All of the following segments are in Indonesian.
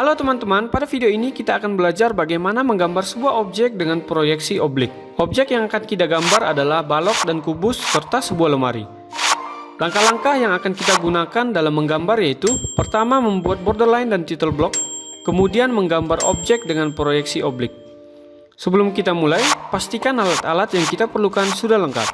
Halo teman-teman, pada video ini kita akan belajar bagaimana menggambar sebuah objek dengan proyeksi oblik. Objek yang akan kita gambar adalah balok dan kubus serta sebuah lemari. Langkah-langkah yang akan kita gunakan dalam menggambar yaitu: pertama, membuat borderline dan title block, kemudian menggambar objek dengan proyeksi oblik. Sebelum kita mulai, pastikan alat-alat yang kita perlukan sudah lengkap.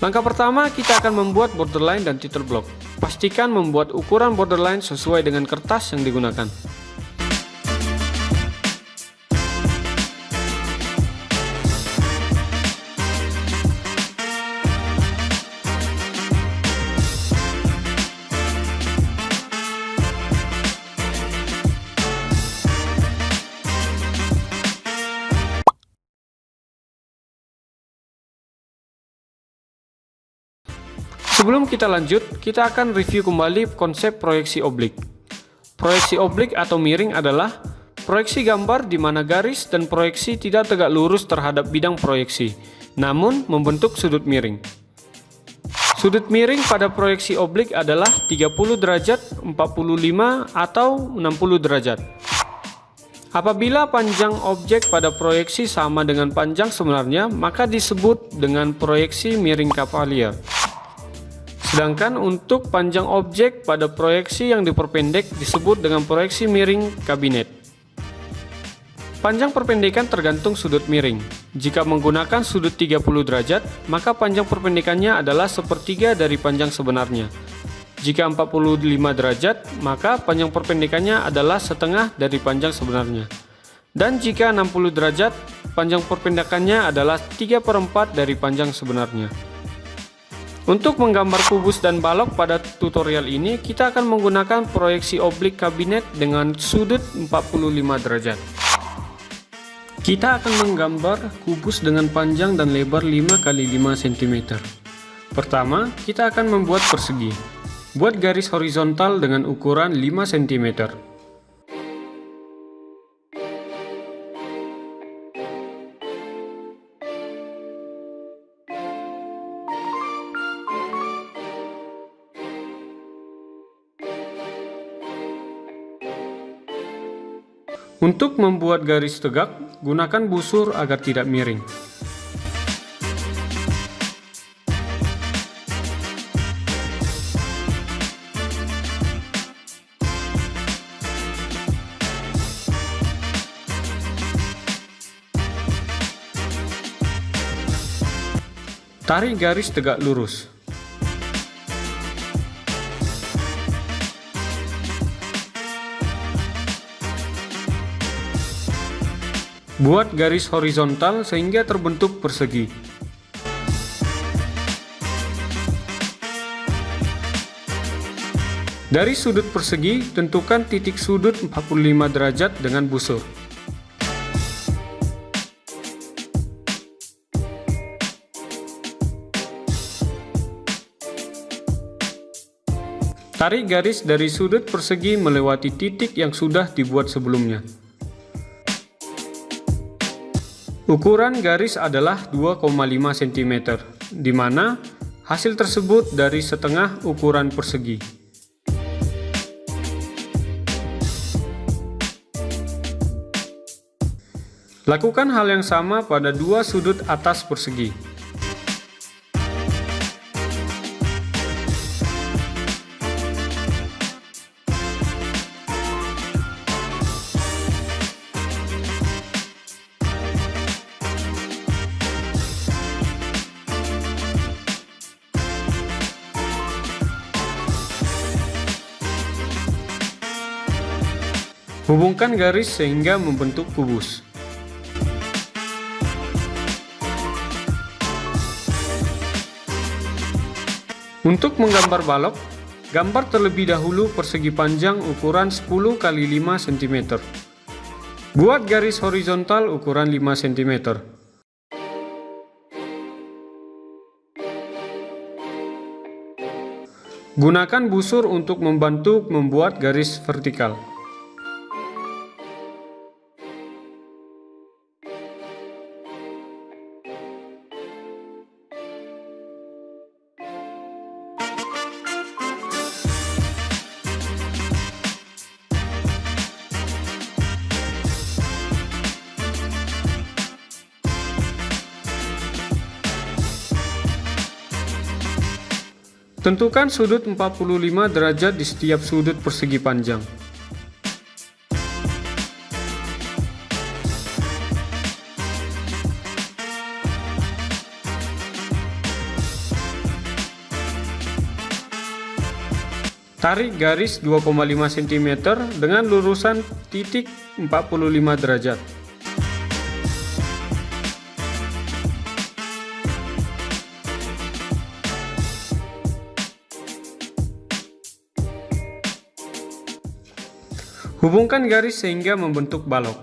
Langkah pertama, kita akan membuat borderline dan title block. Pastikan membuat ukuran borderline sesuai dengan kertas yang digunakan. Sebelum kita lanjut, kita akan review kembali konsep proyeksi oblik. Proyeksi oblik atau miring adalah proyeksi gambar di mana garis dan proyeksi tidak tegak lurus terhadap bidang proyeksi, namun membentuk sudut miring. Sudut miring pada proyeksi oblik adalah 30 derajat, 45 atau 60 derajat. Apabila panjang objek pada proyeksi sama dengan panjang sebenarnya, maka disebut dengan proyeksi miring Cavalier. Sedangkan untuk panjang objek pada proyeksi yang diperpendek disebut dengan proyeksi miring kabinet. Panjang perpendekan tergantung sudut miring. Jika menggunakan sudut 30 derajat, maka panjang perpendekannya adalah sepertiga dari panjang sebenarnya. Jika 45 derajat, maka panjang perpendekannya adalah setengah dari panjang sebenarnya. Dan jika 60 derajat, panjang perpendekannya adalah 3/4 dari panjang sebenarnya. Untuk menggambar kubus dan balok pada tutorial ini, kita akan menggunakan proyeksi oblik kabinet dengan sudut 45 derajat. Kita akan menggambar kubus dengan panjang dan lebar 5 x 5 cm. Pertama, kita akan membuat persegi. Buat garis horizontal dengan ukuran 5 cm. Untuk membuat garis tegak, gunakan busur agar tidak miring. Tarik garis tegak lurus. Buat garis horizontal sehingga terbentuk persegi. Dari sudut persegi, tentukan titik sudut 45 derajat dengan busur. Tarik garis dari sudut persegi melewati titik yang sudah dibuat sebelumnya. Ukuran garis adalah 2,5 cm, di mana hasil tersebut dari setengah ukuran persegi. Lakukan hal yang sama pada dua sudut atas persegi. Hubungkan garis sehingga membentuk kubus. Untuk menggambar balok, gambar terlebih dahulu persegi panjang ukuran 10 x 5 cm. Buat garis horizontal ukuran 5 cm. Gunakan busur untuk membantu membuat garis vertikal. Tentukan sudut 45 derajat di setiap sudut persegi panjang. Tarik garis 2,5 cm dengan lurusan titik 45 derajat. Hubungkan garis sehingga membentuk balok.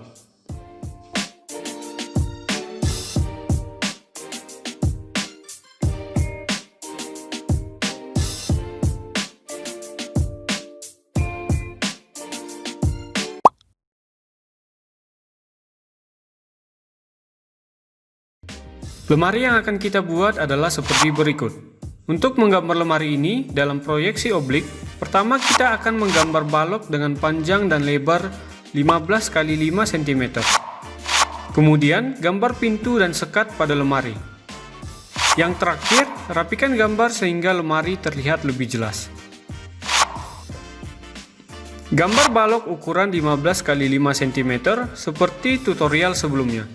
Lemari yang akan kita buat adalah seperti berikut. Untuk menggambar lemari ini dalam proyeksi oblik, pertama kita akan menggambar balok dengan panjang dan lebar 15 x 5 cm. Kemudian gambar pintu dan sekat pada lemari. Yang terakhir, rapikan gambar sehingga lemari terlihat lebih jelas. Gambar balok ukuran 15 x 5 cm seperti tutorial sebelumnya.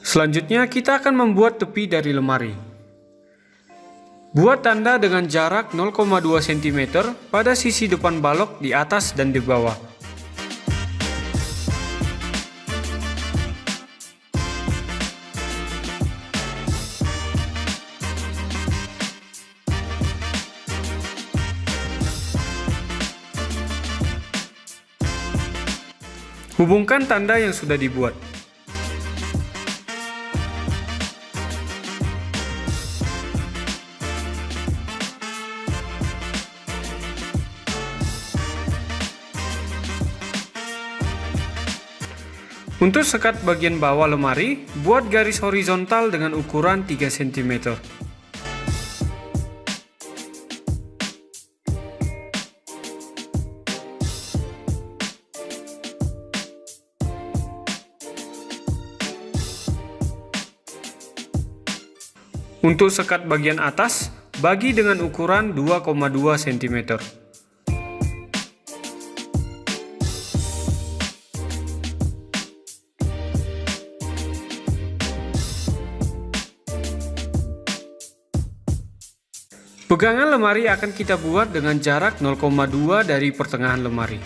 Selanjutnya kita akan membuat tepi dari lemari. Buat tanda dengan jarak 0,2 cm pada sisi depan balok di atas dan di bawah. Hubungkan tanda yang sudah dibuat. Untuk sekat bagian bawah lemari, buat garis horizontal dengan ukuran 3 cm. Untuk sekat bagian atas, bagi dengan ukuran 2,2 cm. Pegangan lemari akan kita buat dengan jarak 0,2 dari pertengahan lemari.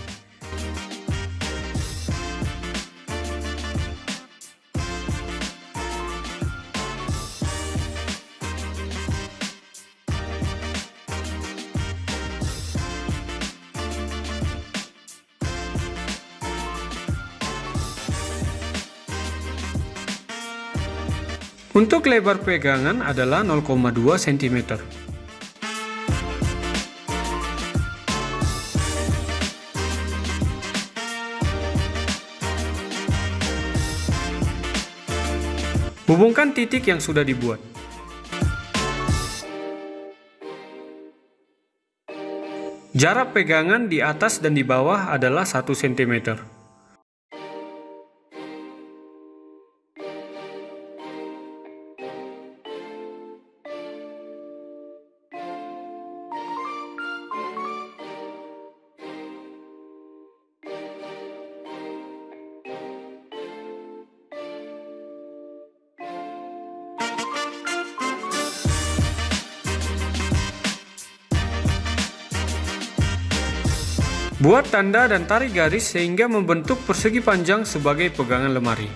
Untuk lebar pegangan adalah 0,2 cm. Hubungkan titik yang sudah dibuat. Jarak pegangan di atas dan di bawah adalah 1 cm. Buat tanda dan tarik garis sehingga membentuk persegi panjang sebagai pegangan lemari.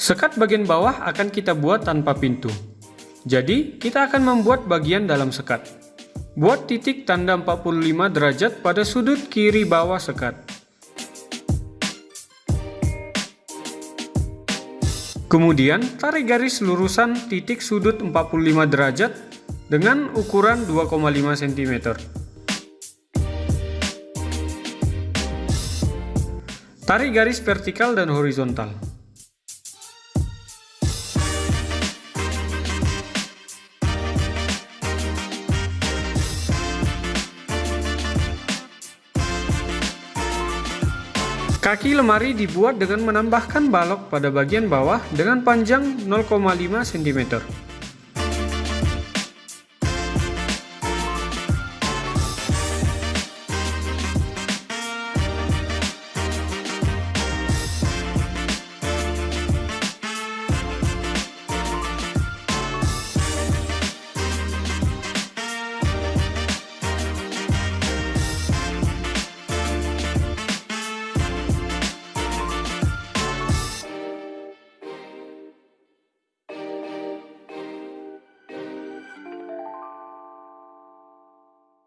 Sekat bagian bawah akan kita buat tanpa pintu. Jadi, kita akan membuat bagian dalam sekat. Buat titik tanda 45 derajat pada sudut kiri bawah sekat. Kemudian, tarik garis lurusan titik sudut 45 derajat dengan ukuran 2,5 cm. Tarik garis vertikal dan horizontal. Kaki lemari dibuat dengan menambahkan balok pada bagian bawah dengan panjang 0,5 cm.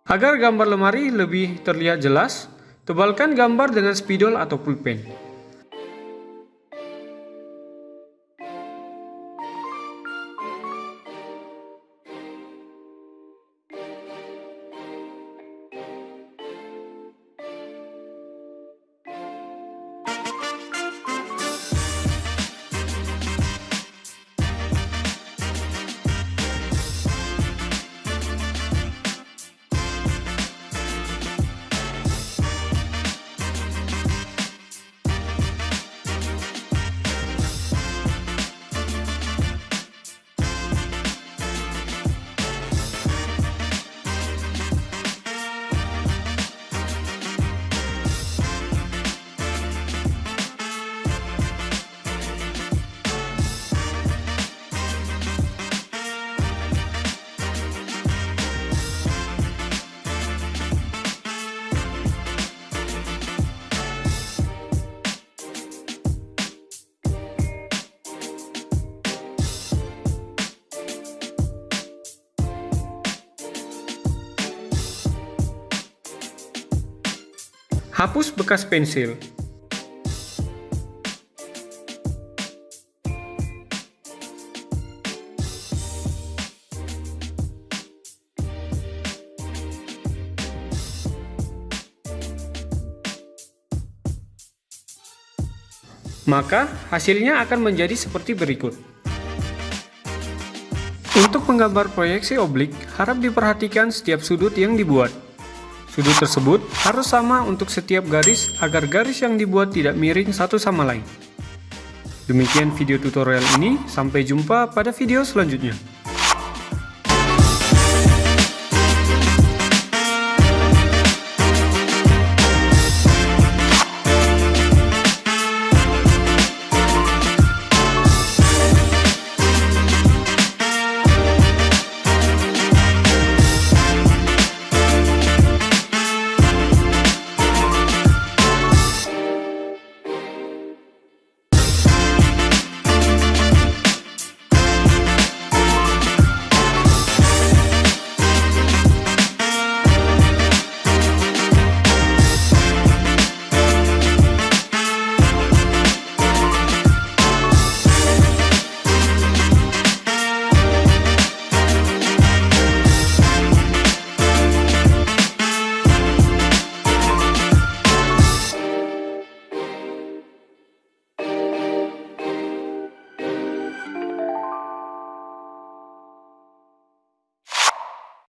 Agar gambar lemari lebih terlihat jelas, tebalkan gambar dengan spidol atau pulpen. Hapus bekas pensil. Maka hasilnya akan menjadi seperti berikut. Untuk menggambar proyeksi oblik, harap diperhatikan setiap sudut yang dibuat. Sudut tersebut harus sama untuk setiap garis agar garis yang dibuat tidak miring satu sama lain. Demikian video tutorial ini, sampai jumpa pada video selanjutnya.